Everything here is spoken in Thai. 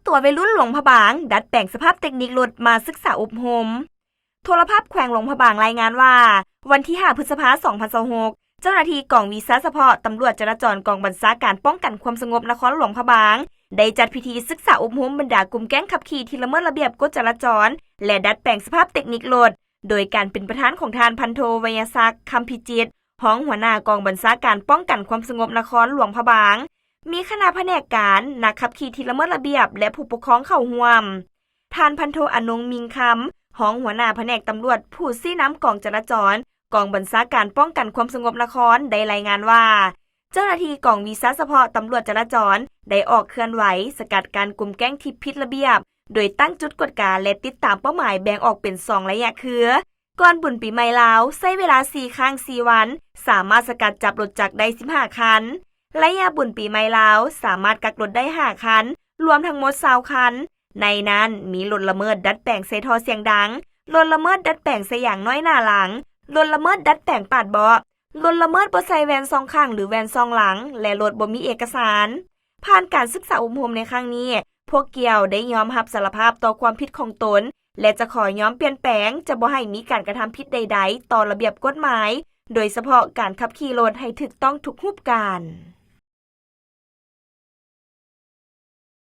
ตัววัยรุ่นหลวงพระบางดัดแปลงสภาพเทคนิครถมาศึกษาอบรมโทรภาพแขวงหลวงพระบางรายงานว่าวันที่5พฤษภาคม2026เจ้าหน้าที่กองวีซ่าเฉพาะตำรวจจราจรกองบัญชาการป้องกันความสงบนครหลวงพระบางได้จัดพิธีศึกษาอบรมบรรดากลุ่มแก๊งขับขี่ที่ละเมิดระเบียบกฎจราจรและดัดแปลงสภาพเทคนิครถโดยการเป็นประธานของทานพันโทไวยศักดิ์คำพิจิตรรองหัวหน้ากองบัญชาการป้องกันความสงบนครหลวงพระบางมีคณะแผนกการนักขับขี่ที่ละเมิดระเบียบและผู้ปกครองเข้าร่วมทานพันโทอนงมิงคำรองหัวหน้าแผนกตำรวจผู้ซี้น้ำกองจราจรกองบัญชาการป้องกันความสงบนครได้รายงานว่าเจ้าหน้าที่กองวีซ่าเฉพาะตำรวจจราจรได้ออกเคลื่อนไหวสกัดการกลุ่มแก๊งที่ผิดระเบียบโดยตั้งจุดกดการและติดตามเป้าหมายแบ่งออกเป็น2ระยะคือก่อนบุญปีใหม่ลาวใช้เวลา4ครั้ง4วันสามารถสกัดจับรถจักรได้15คันระยะบุญปีใหม่ลาวสามารถกักรถได้5คันรวมทั้งหมด20คันในนั้นมีรถละเมิดดัดแปลงใส่ท่อเสียงดังรถละเมิดดัดแปลงใส่อย่างน้อยหน้าหลังรถละเมิดดัดแปลงปาดเบาะรถละเมิดบ่ใส่แว่น2ข้างหรือแว่น2หลังและรถบ่มีเอกสารผ่านการศึกษาอบรมในครั้งนี้พวกเกี่ยวได้ยอมรับสารภาพต่อความผิดของตนและจะขอยอมเปลี่ยนแปลงจะบ่ให้มีการกระทำผิดใดๆต่อระเบียบกฎหมายโดยเฉพาะการขับขี่รถให้ถูกต้องทุกรูปการ